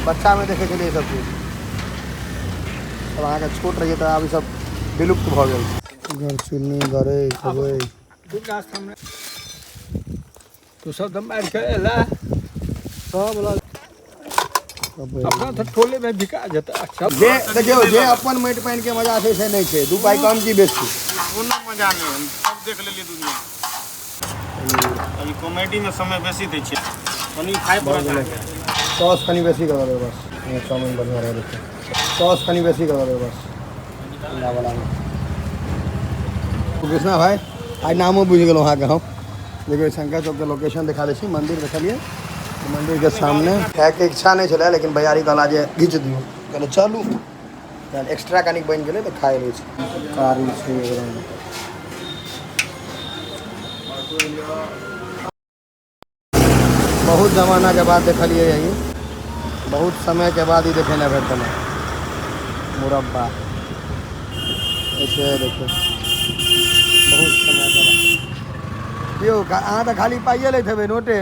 बच्चा में देखे छलिए सब चीज। अब अहाँ के छोट रहिए तो आब सब विलुप्त भ गेल। घर चुन्नी गरे खबे तो सब दम मार के एला सब अपना तो टोले में बिका जाता। अच्छा जे देखियो जे अपन माटि पानि के मजा छै से नहीं छै, दू पाई कम की बेसी कोनो मजा नहीं। हम सब देख लेली दुनिया। अभी कॉमेडी में समय बेसी दै छै, कनी खाए पड़त अहाँके। सॉस कनी बेसी कर दे बस, ये चाउमीन बढ़िया रहे देखिए। सॉस कनी बेसी कर दे बस अंडा वाला में। कृष्णा भाई आज नामो बुझ गेलो अहाँ के हम। देखिए शंकर चौक के लोकेशन दिखा दै छी। मंदिर देखलिए, मंदिर के सामने खाए के इच्छा नहीं छलै, लेकिन भैयारी कहला जे घीच दियो, कहले चलू एक्स्ट्रा कनिक बन गेलै तो खाए लै छी। कारी छै एकदम। बहुत जमाना के बाद देखलिए यही, बहुत समय के बाद ही देखे ना भेटल मुरब्बा ऐसे देखिए, बहुत समय के बाद। यो अहाँ तो खाली पाइए लेते हेबै नोटे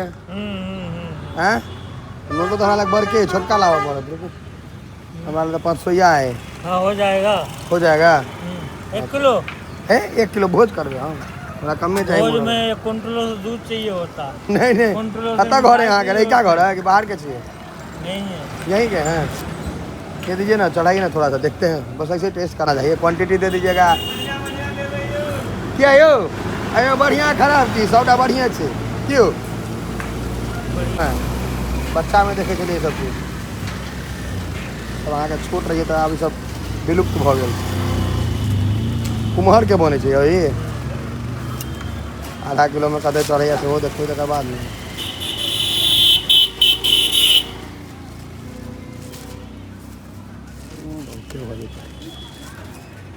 हैं? नोट तो हमारा बड़के छोटका लावा पड़त। देखो हमारा तो 500 है। हाँ हो जाएगा, हो जाएगा। 1 किलो है 1 किलो भोज कर दे। हाँ थोड़ा कम में चाहिए। भोज में 1 कुंटल दूध चाहिए होता। नहीं नहीं, कता घर है यहाँ के? क्या घर है कि बाहर के चाहिए? नहीं है, यहीं के हैं। दे दीजिए ना, चढ़ाइए ना थोड़ा सा, देखते हैं। बस ऐसे टेस्ट करना चाहिए, क्वांटिटी दे दीजिएगा। क्या यो अयो बढ़िया खराब चीज सबटा बढ़िया छै क्यों? बच्चा में देखे छलिए सब चीज। अब अहाँ के छोट रहिए तो आब सब विलुप्त भ गेल। कुम्हर के बने छै यही आधा किलो में कते चढ़ैया सेहो देखिए तकर बाद में।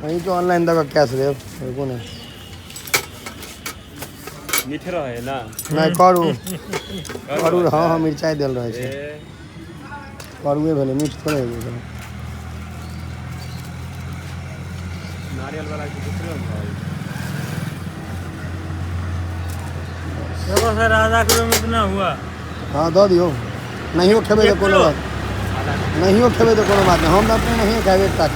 वहीं तो ऑनलाइन दगा कैश देव रुको ना। मीठ रहे ना नहीं करू करू। हाँ हाँ मिर्चाई दिल रहे छै, करुए भेलै, मीठ थोड़े है। नारियल वाला की दूसरे में देखो सर आधा किलो में इतना हुआ। हाँ दो दियो, नहीं खेबे तो कोनो बात नहीं, खेबे तो कोनो बात नहीं। हम अपने नहीं खेबे तक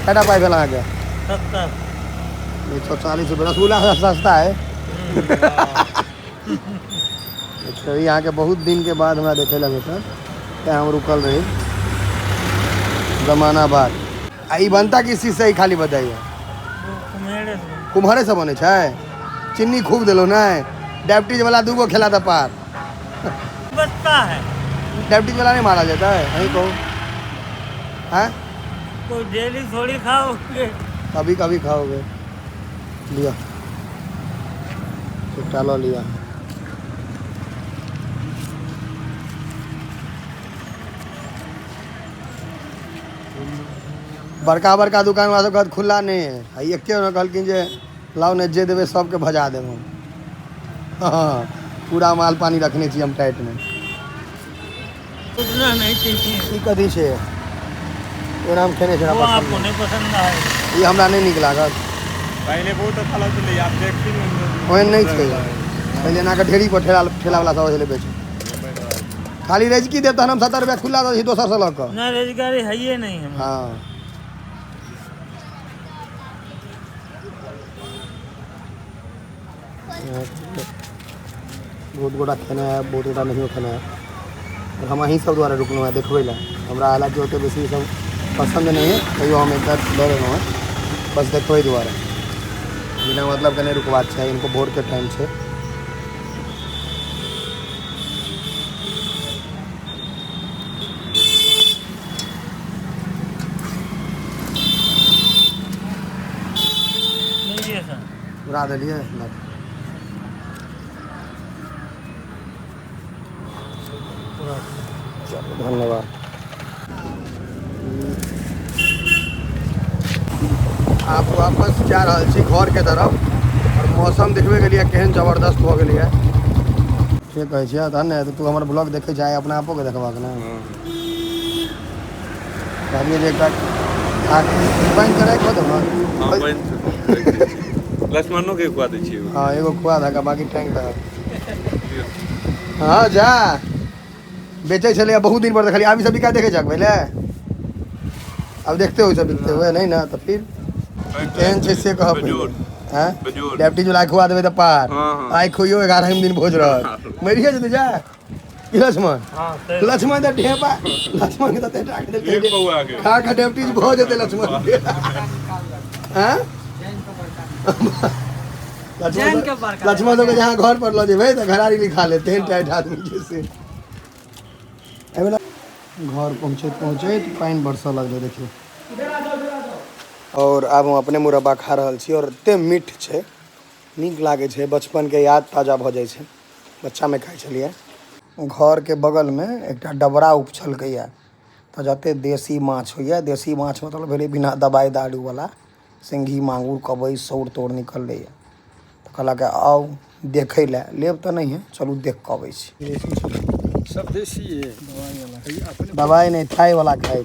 कटा पाई भेल अहाँके 70 140 रुपये। रसगुल्ला सस्ता है। तो यहाँ के बहुत दिन के बाद हमरा देखे लगे सर, क्या हम रुकल रही जमाना बाद। आई बनता किस चीज से ही खाली बताइए? कुम्हारे से बने छै। चीनी खूब दिलो ना, डायबिटीज वाला 2 गो खेला था पार। बचता है, डायबिटीज वाला नहीं मारा जाता है, यही कहो। हैं कोई डेली थोड़ी खाओगे, कभी कभी खाओगे। लिया डालो लिया। बड़का बड़का दुकान वाला सब खुला नहीं है। एक कहलखिन जे लाओ ने जे देवे सबके भजा देव हम। हाँ पूरा माल पानी रखने छी हम टाइट में। उतना नहीं चाहिए। ई कथी छै? नाम खेने छै, वो आपको नहीं पसंद है, ये हमरा नहीं नीक लागत। पहले बहुत अच्छा लगता है, आप देखते हैं ओहन नहीं छै। पहले ना के ढेरी पर ठेला वाला सब चले बेचे। खाली रेजकी देव तहन हम 70 रुपया खुला दी दोसर से लग ना रोजगारी है ये नहीं है। हाँ बहुत गोटा खेना है, बहुत गोटा नहीं खेना है। और हम अहीं सब द्वारा रुकल है देखबे ला। हमरा हालांकि ओते बेसी सब पसंद नहीं है, तैयो हम एक ले लेलहुँ है बस देखबे द्वारा। बिना मतलब के नहीं रुकबाक चाहिए। इनको भोर के टाइम से उड़ा दिलिए। चलो धन्यवाद। आप वापस जा रहा छी घर के तरफ, और मौसम देखबे के लिए केहन जबरदस्त हो गई है। से कहे छियै धन्य तू हमर ब्लॉग देखे चाहे अपना आपो के देखबाक ना। कहलिए जे बंद करे को तो लक्ष्मणों के खुआ दै छियै। हाँ एगो खुआ था बाकी टैंक था। हाँ जा बेचे चले बहुत दिन पर खाली अभी सब बिका देखे जाक पहले अब देखते हो सब बिकते हुए नहीं ना तो फिर केहन छै से कह हैं डेप्टी जो लाखवा देबे त पार आइ खोइयो 11 दिन भोज रहत मरिए जते जा कि लक्ष्मण लक्ष्मण त ढेपा लक्ष्मण के त टाक दे खा खा डेप्टी भोज जते लक्ष्मण हैं लक्ष्मण तो जहाँ घर पर लो जेबे तो घरारी लिखा लेते हैं टाइट आदमी जैसे घर पहुँचे तो पानी बरस लग देखिए और अब हम अपने मुरब्बा खा रहा छी और एते मीठ है नीक लागे छे बचपन के याद ताजा भ जाए छे बच्चा में खाई छलिए घर के बगल में एक डबरा उपछलकैया तो जते देसी माछ होइए देसी माछ मतलब भेले बिना दवाई दारू वाला सिंघी मांगुर कबई सौर तोड़ निकल रही है तो कहला के आओ देखे ला लेब तो नहीं है चलू देख के अबै छी सब देसी है दवाई नहीं थाई वाला खाए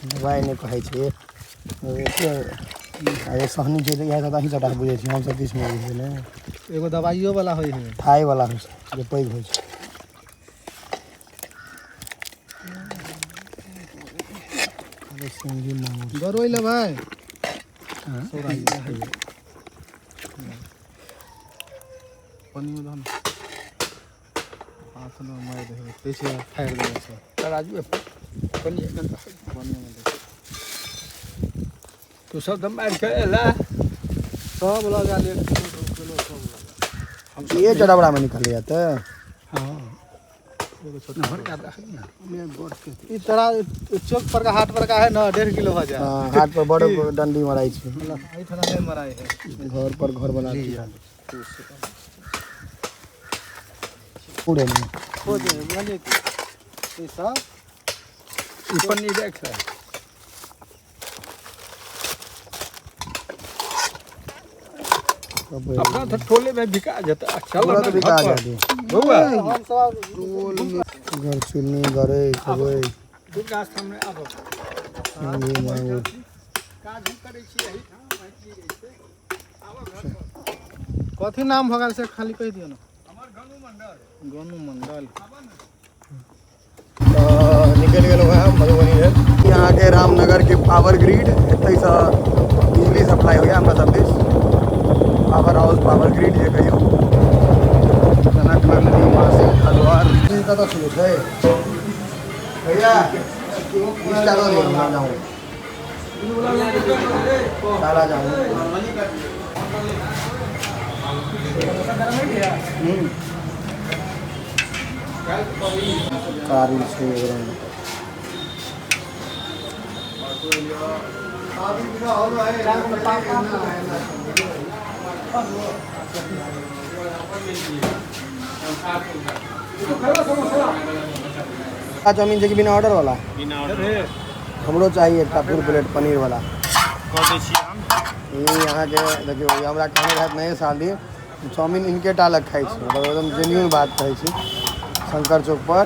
दवाई नहीं कहे छे अरे सहनी छै इएह त अहीं सबटा बुझै छी हम सब दिस में बुझै ने एगो दवाइयो वाला होय है थाई वाला होइ छै जे पैघ होइ छै अरे सिंघी मांगुर गरोई ले भाई पानी में धन हाथ में मार दे पीछे फाड़ दे छै तराजू पानी में तो सब दम मार के एला सब लगा ले किलो सब ये चढ़ावड़ा में निकल गया तो हां एगो छोटा भर का रख ना मैं बोट के ई तरह चौक पर का हाट पर का है ना 1.5 किलो हो जाए हां हाथ पर बड़ डंडी मराई छै ई थोड़ा नहीं मराई है घर पर घर बना दिया पूरे में खोद माने ई सब ई पन्नी देख ले अपना तो टोले में बिका जाता चल पूरा तो बिका जाए बउआ हम सब घर चुन्नी गरे कबई दुर्गा सामने आबो सिंघी मांगुर काज हम करे छी एही ठाम मैथिली रहे छै आबो घर पर कथी नाम भगल से खाली कह दियो ना हमर गनु मंडल निकल गए हैं मधुबनी है यहाँ के रामनगर के पावर ग्रिड एतय से बिजली सप्लाई होइए हमरा सब दिस पावर हाउस पावर ग्रिड जे कहियो जनक नगरी मासिक हलवार कतऽ शुरू छै भैया इसका दो दे हम जाऊँ साला जाऊँ कारी छै चाउमीन छै कि बिना ऑर्डर वाला बिना ऑर्डर हमरो चाहिए एक फुल प्लेट पनीर वाला कह दै छी हम ये यहाँ के देखियो ये हमरा कहने रहत नहीं शादी चाउमीन इनके टा लग खाई छी मतलब एकदम जेन्युइन बात कहै छी शंकर चौक पर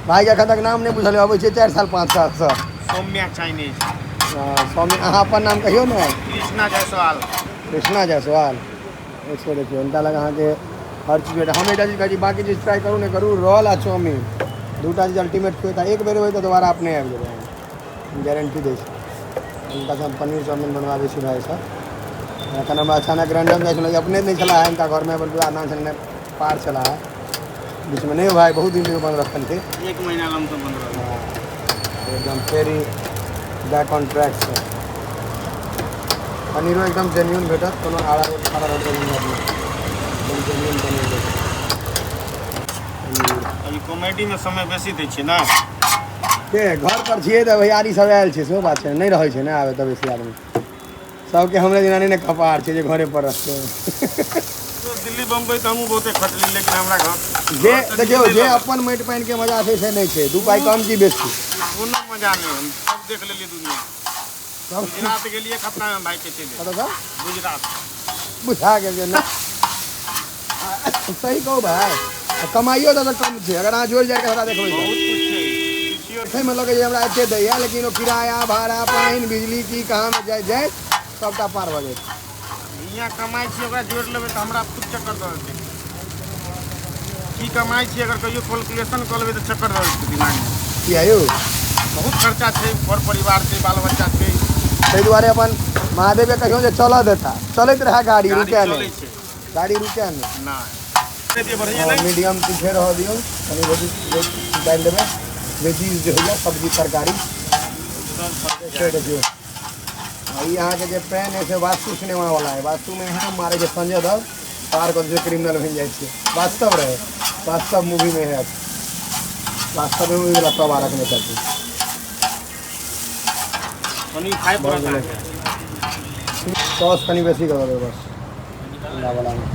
भाई के एखन तक नाम नहीं बुझल अबै छै 4 साल 5 साल से सौम्या चाइनीज स्वामी अहाँ अपन नाम कहियो ने कृष्णा जायसवाल कृष्णा जायसवाल इसको देखिए उनका लगा अहाँ के हर चीज हम एक चीज कहै बाकी चीज ट्राई करू नहीं करू रोल आ चाउमीन दूटा चीज अल्टीमेट खुएता एक बेर होई तो दोबारा अपने आबि जेबै गारंटी दै छी उनका से हम पनीर चाउमीन बनवाबै छी भाई साहब एखन हमरा अचानक रैंडम जाइ छलै अपने नहीं चला है इनका घर में बल्कि आना चलने पार चला है बीच में नहीं भाई बहुत दिन से बंद रखल थे 1 महीना लम तो बंद रहा एकदम फेरी बैक ऑन ट्रैक से पनीरो एकदम जेन्युइन भेटत कोनो आड़ा जेन्युइन पनीर भेटत अभी कॉमेडी में समय बेसी दै छियै ना के घर पर छियै तऽ भैयारी सब आयल छै सेहो बात छै नहीं रहै छै ने आबे तऽ बेसी आदमी सबके हमरे दिना नहीं कपार छै जे घरे पर रहतै तो दिल्ली बम्बई तो हमहूँ बहुते खटली लेकिन हमरा घर जे देखियो जे अपन माटि पानि के मजा छै से नहीं छै दू पाई कम की बेसी कोनो मजा नहीं हम सब देख लेलिए दुनिया गुजरात गेलिए खतना में भाई के चले कतऽ गुजरात बुझा गेल जे ना सही कहू भाई कमाइयो तऽ कम छै अगर अहाँ जोड़ि जाके हमरा देखबै बहुत कुछ छै किछियो देखैमे लगै छै हमरा एते दैया लेकिन ओ किराया भाड़ा पानि बिजली की कहाँ में जाए जाए सबटा पार भऽ जाए यहाँ कमाई छी ओकरा जोड़ लेबै तऽ हमरा खुद चक्कर दऽ देतै की कमाई छी अगर कहियो कैलकुलेशन कर लेबै तऽ चक्कर रहै छै दिमाग में। कि आयु बहुत खर्चा छै, घर परिवार छै, बाल बच्चा छै, ताहि दुआरे अपन महादेव के कहियो जे चलऽ देता, चलैत रहे गाड़ी, गाड़ी रुके चलै नहीं, छै गाड़ी रुके नहीं। नहि दे बढ़िया और नहीं मीडियम तीखे रह दियो, कनी बेसी डाल देबै, वेजीज जो है सब्जी तरकारी से देखियो। और यहाँ के जो पेन है से वास्तु सिनेमा वाला है, वास्तु में है मारे के संजय दत्त पार कर जो क्रिमिनल बन जाए छे, वास्तव रहे, वास्तव मूवी में है, वास्तव में मूवी वाला सब आ रखने चाहिए। पनीर खाए पड़ता है। सॉस कनी बेसी कर दो बस अंडा वाला में।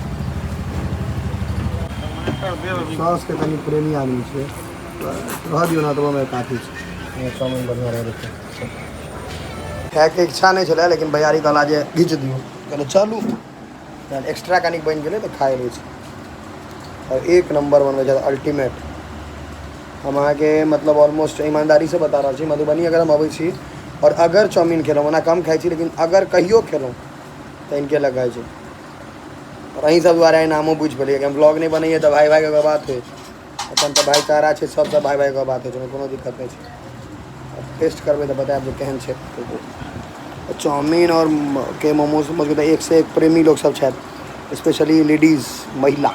टमाटर दे अभी। सॉस के कनी प्रेमी आदमी छे, रह दियो ना तो मैं काफी छे, चाउमीन बढ़िया रह देते। खाए के इच्छा नहीं छले लेकिन भैयारी कहला जे घीच दियो, कहले चलू एक्स्ट्रा कनिक बन गेलै तो खाए लै छै। और एक नंबर बनबै छै, अल्टीमेट। हम अहाँ के मतलब ऑलमोस्ट ईमानदारी से बता रहल छी, मधुबनी अगर हम अबै छी और अगर चाउमीन खेलहुँ, ओना कम खाइ छी लेकिन अगर कहियो खेलहुँ तो इनके लग खाइ छै। और अहीं सब द्वारा नामो बुझ पेलियै कि हम ब्लॉग नहीं बनैए तो भाई भाई के बात है, अपन तो भाईचारा छै, सब भाई भाई के बात है, कोनो दिक्कत नहीं छै। टेस्ट करबै तो बतायब जे केहन छै। चाउमीन और के मोमोज मतलब एक से एक प्रेमी लोग सब छथि, स्पेशली लेडीज, महिला।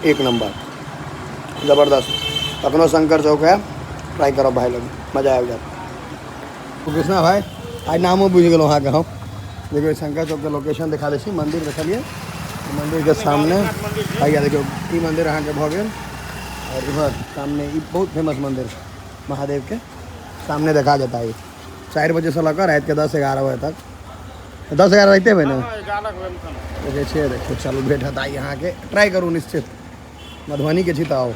एक नंबर ज़बरदस्त। अपनो शंकर चौक है, ट्राई करो भाई लोग, मजा आबि जायत। कृष्णा भाई आज नामो बुझि गेलहुँ अहाँके हम। देखियो शंकर चौक के लोकेशन दिखा दै छी, मंदिर देखलिए, मंदिर के सामने आइए देखियो ई मंदिर अहाँके भऽ गेल। और इधर सामने ये बहुत फेमस मंदिर है महादेव के, सामने देखा जाता है। 4 बजे से लगा रात के 10-11 बजे तक, 10-11 रहते हुए ना देखिए। चलू भेट हता यहाँ के ट्राई करूँ निश्चित, मधुबनी के छी तो आओ।